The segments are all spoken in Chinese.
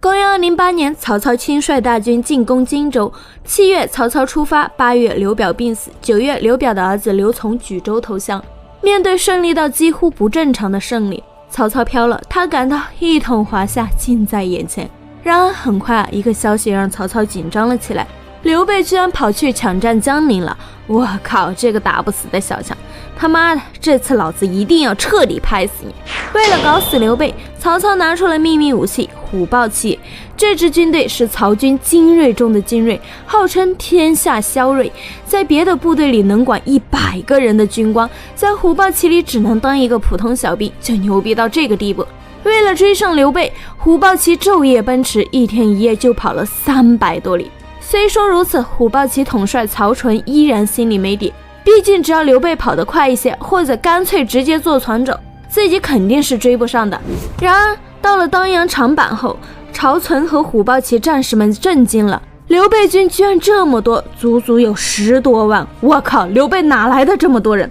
公元208年，曹操亲率大军进攻荆州。7月，曹操出发；8月，刘表病死；9月，刘表的儿子刘琮举州投降。面对顺利到几乎不正常的胜利，曹操飘了，他感到一统华夏近在眼前。然而很快，一个消息让曹操紧张了起来，刘备居然跑去抢占江陵了！我靠，这个打不死的小强，他妈的，这次老子一定要彻底拍死你！为了搞死刘备，曹操拿出了秘密武器虎豹骑。这支军队是曹军精锐中的精锐，号称天下骁锐，在别的部队里能管100个人的军官，在虎豹骑里只能当一个普通小兵，就牛逼到这个地步。为了追上刘备，虎豹骑昼夜奔驰，一天一夜就跑了300多里。虽说如此，虎豹骑统帅曹纯依然心里没底，毕竟只要刘备跑得快一些，或者干脆直接坐船走，自己肯定是追不上的。然而到了当阳长坂后，曹纯和虎豹骑战士们震惊了，刘备军居然这么多，足足有10多万！我靠，刘备哪来的这么多人？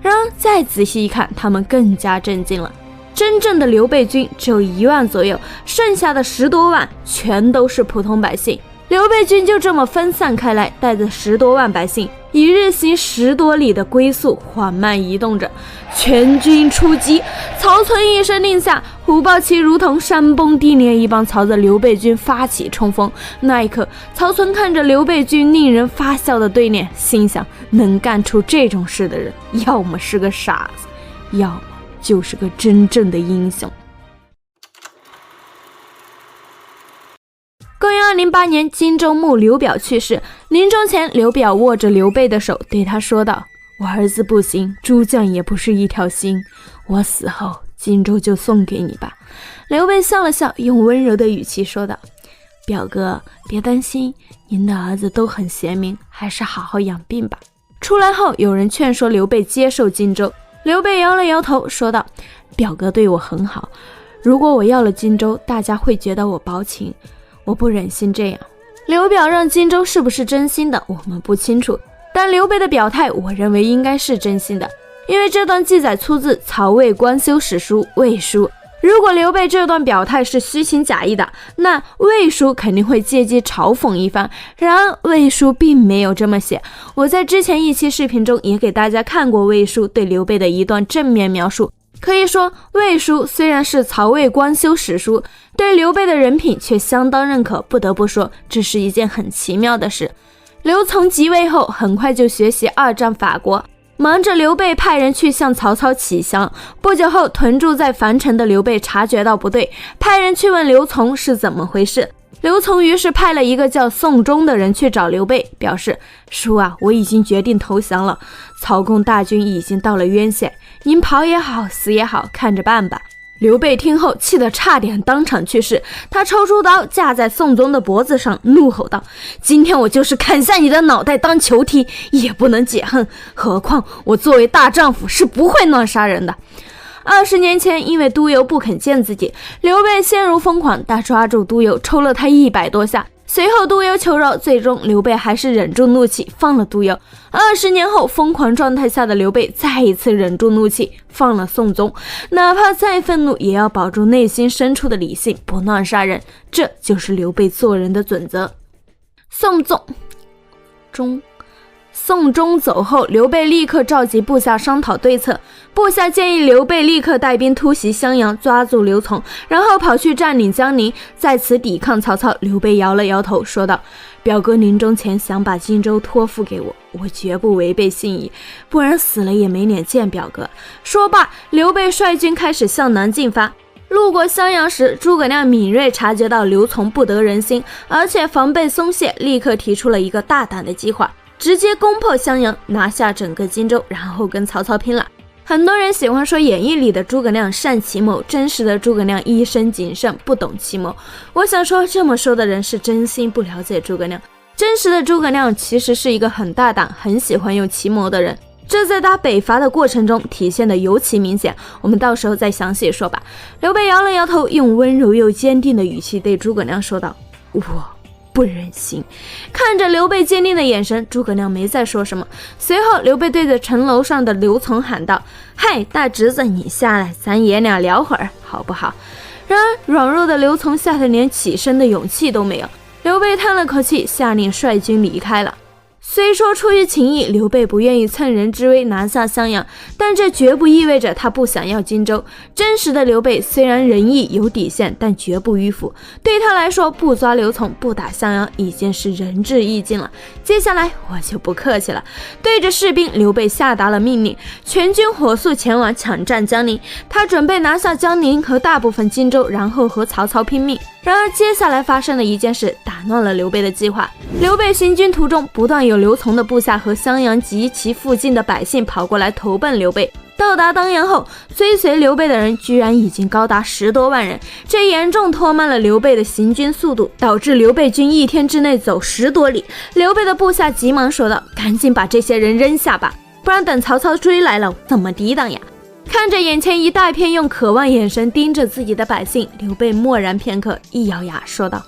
然而再仔细一看，他们更加震惊了。真正的刘备军只有1万左右，剩下的10多万全都是普通百姓。刘备军就这么分散开来，带着10多万百姓，以日行10多里的龟速缓慢移动着。全军出击！曹纯一声令下，虎豹骑如同山崩地裂一般朝着刘备军发起冲锋。那一刻，曹纯看着刘备军令人发笑的对脸，心想：能干出这种事的人，要么是个傻子，要么就是个真正的英雄。公元208年，荆州牧刘表去世，临终前，刘表握着刘备的手，对他说道：我儿子不行，诸将也不是一条心，我死后，荆州就送给你吧。刘备笑了笑，用温柔的语气说道：表哥，别担心，您的儿子都很贤明，还是好好养病吧。出来后，有人劝说刘备接受荆州，刘备摇了摇头，说道：表哥对我很好，如果我要了荆州，大家会觉得我薄情，我不忍心这样。刘表让荆州是不是真心的，我们不清楚，但刘备的表态，我认为应该是真心的，因为这段记载出自曹魏官修史书《魏书》。如果刘备这段表态是虚情假意的，那《魏书》肯定会借机嘲讽一番。然而，《魏书》并没有这么写。我在之前一期视频中也给大家看过《魏书》对刘备的一段正面描述。可以说，《魏书》虽然是曹魏官修史书，对刘备的人品却相当认可。不得不说，这是一件很奇妙的事。刘琮即位后，很快就学习2战法国，忙着刘备派人去向曹操乞降。不久后，屯驻在樊城的刘备察觉到不对，派人去问刘琮是怎么回事。刘琮于是派了一个叫宋忠的人去找刘备，表示：叔啊，我已经决定投降了，曹公大军已经到了渊县，您跑也好，死也好，看着办吧。刘备听后气得差点当场去世，他抽出刀架在宋忠的脖子上，怒吼道：今天我就是砍下你的脑袋当球踢，也不能解恨，何况我作为大丈夫是不会乱杀人的。20年前，因为督邮不肯见自己，刘备陷入疯狂，他抓住督邮，抽了他100多下。随后督邮求饶，最终刘备还是忍住怒气放了督邮。20年后，疯狂状态下的刘备再一次忍住怒气放了宋忠，哪怕再愤怒也要保住内心深处的理性，不乱杀人，这就是刘备做人的准则。宋忠走后，刘备立刻召集部下商讨对策。部下建议刘备立刻带兵突袭襄阳，抓住刘琮，然后跑去占领江陵，在此抵抗曹操。刘备摇了摇头，说道：表哥临终前想把荆州托付给我，我绝不违背信义，不然死了也没脸见表哥。说罢，刘备率军开始向南进发。路过襄阳时，诸葛亮敏锐察觉到刘琮不得人心，而且防备松懈，立刻提出了一个大胆的计划，直接攻破襄阳，拿下整个荆州，然后跟曹操拼了。很多人喜欢说演义里的诸葛亮善奇谋，真实的诸葛亮一生谨慎，不懂奇谋。我想说，这么说的人是真心不了解诸葛亮。真实的诸葛亮其实是一个很大胆，很喜欢用奇谋的人，这在他北伐的过程中体现的尤其明显，我们到时候再详细说吧。刘备摇了摇头，用温柔又坚定的语气对诸葛亮说道：我不忍心。看着刘备坚定的眼神，诸葛亮没再说什么。随后刘备对着城楼上的刘琮喊道：嗨，大侄子，你下来，咱爷俩聊会儿好不好？然而软弱的刘琮吓得连起身的勇气都没有。刘备叹了口气，下令率军离开了。虽说出于情义，刘备不愿意趁人之危拿下襄阳，但这绝不意味着他不想要荆州。真实的刘备虽然仁义有底线，但绝不迂腐。对他来说，不抓刘琮，不打襄阳，已经是仁至义尽了。接下来我就不客气了，对着士兵，刘备下达了命令，全军火速前往抢占江陵。他准备拿下江陵和大部分荆州，然后和曹操拼命。然而接下来发生的一件事打乱了刘备的计划。刘备行军途中，不断有刘琮的部下和襄阳及其附近的百姓跑过来投奔刘备。到达当阳后，追随刘备的人居然已经高达10多万人，这严重拖慢了刘备的行军速度，导致刘备军1天之内走10多里。刘备的部下急忙说道：“赶紧把这些人扔下吧，不然等曹操追来了，怎么抵挡呀？”看着眼前一大片用渴望眼神盯着自己的百姓，刘备默然片刻，一咬牙说道：“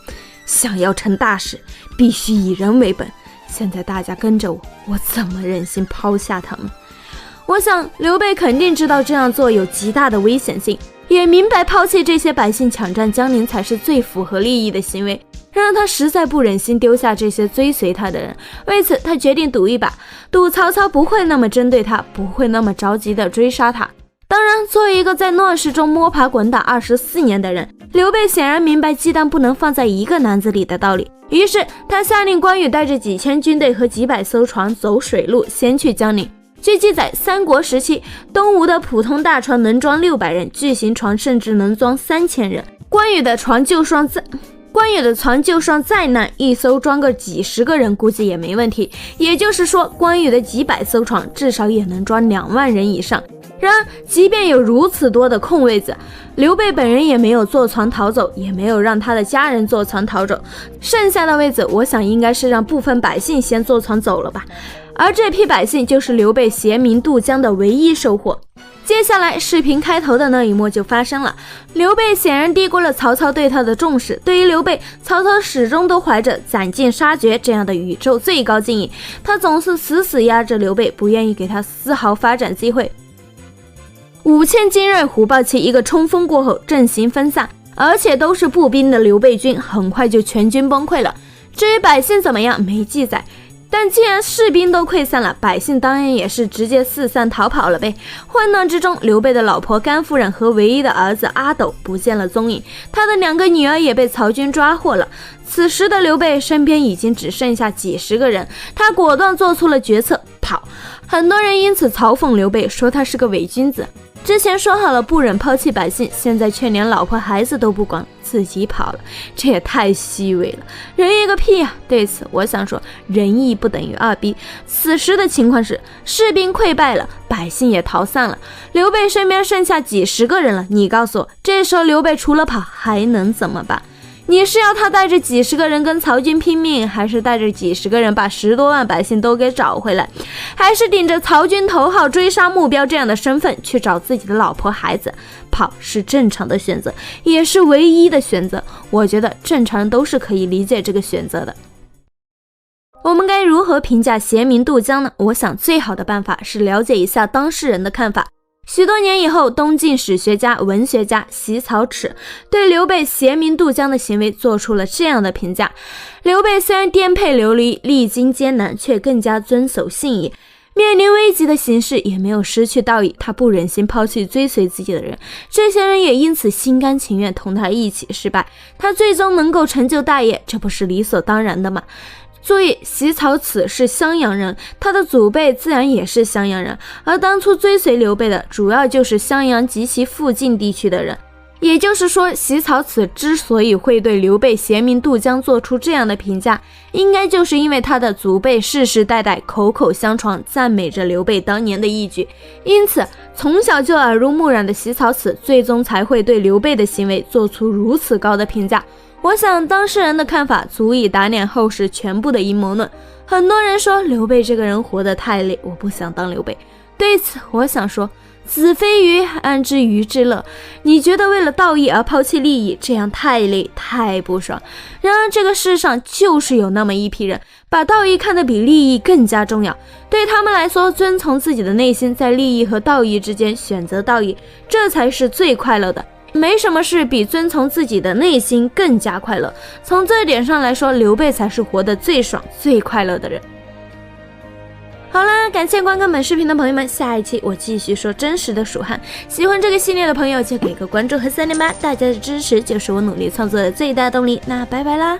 想要成大事，必须以人为本。现在大家跟着我，我怎么忍心抛下他们？”我想刘备肯定知道这样做有极大的危险性，也明白抛弃这些百姓抢占江陵才是最符合利益的行为。然而他实在不忍心丢下这些追随他的人，为此他决定赌一把，赌曹操不会那么针对他，不会那么着急的追杀他。当然，作为一个在乱世中摸爬滚打24年的人，刘备显然明白鸡蛋不能放在一个篮子里的道理。于是他下令关羽带着几千军队和几百艘船走水路，先去江陵。据记载，三国时期，东吴的普通大船能装600人，巨型船甚至能装3000人。关羽的船就算再难，一艘装个几十个人估计也没问题。也就是说，关羽的几百艘船至少也能装2万人以上。然而即便有如此多的空位子，刘备本人也没有坐船逃走，也没有让他的家人坐船逃走，剩下的位子我想应该是让部分百姓先坐船走了吧。而这批百姓就是刘备携民渡江的唯一收获。接下来视频开头的那一幕就发生了，刘备显然低估了曹操对他的重视。对于刘备，曹操始终都怀着斩尽杀绝这样的宇宙最高敬意，他总是死死压着刘备，不愿意给他丝毫发展机会。5000精锐虎豹骑一个冲锋过后，阵型分散，而且都是步兵的刘备军很快就全军崩溃了。至于百姓怎么样没记载，但既然士兵都溃散了，百姓当然也是直接四散逃跑了呗。混乱之中，刘备的老婆甘夫人和唯一的儿子阿斗不见了踪影，他的2个女儿也被曹军抓获了。此时的刘备身边已经只剩下几十个人，他果断做出了决策，跑。很多人因此嘲讽刘备，说他是个伪君子。之前说好了不忍抛弃百姓，现在却连老婆孩子都不管，自己跑了，这也太虚伪了，仁义个屁啊！对此我想说，仁义不等于二逼。此时的情况是，士兵溃败了，百姓也逃散了，刘备身边剩下几十个人了，你告诉我，这时候刘备除了跑还能怎么办？你是要他带着几十个人跟曹军拼命，还是带着几十个人把10多万百姓都给找回来，还是顶着曹军头号追杀目标这样的身份去找自己的老婆孩子？跑是正常的选择，也是唯一的选择，我觉得正常人都是可以理解这个选择的。我们该如何评价携民渡江呢？我想最好的办法是了解一下当事人的看法。许多年以后，东晋史学家、文学家席草齿对刘备携民渡江的行为做出了这样的评价：刘备虽然颠沛流离，历经艰难，却更加遵守信义，面临危急的形势也没有失去道义，他不忍心抛弃追随自己的人，这些人也因此心甘情愿同他一起失败，他最终能够成就大业，这不是理所当然的吗？注意，席草齿是襄阳人，他的祖辈自然也是襄阳人，而当初追随刘备的主要就是襄阳及其附近地区的人。也就是说，席草齿之所以会对刘备携民渡江做出这样的评价，应该就是因为他的祖辈世世代代口口相传赞美着刘备当年的义举，因此从小就耳濡目染的席草齿最终才会对刘备的行为做出如此高的评价。我想当事人的看法足以打脸后世全部的阴谋论。很多人说刘备这个人活得太累，我不想当刘备。对此我想说，子非鱼，安知鱼之乐？你觉得为了道义而抛弃利益，这样太累太不爽。然而这个世上就是有那么一批人，把道义看得比利益更加重要。对他们来说，遵从自己的内心，在利益和道义之间选择道义，这才是最快乐的。没什么事比遵从自己的内心更加快乐。从这一点上来说，刘备才是活得最爽、最快乐的人。好啦，感谢观看本视频的朋友们，下一期我继续说真实的蜀汉。喜欢这个系列的朋友就给个关注和3连8，大家的支持就是我努力创作的最大动力。那拜拜啦！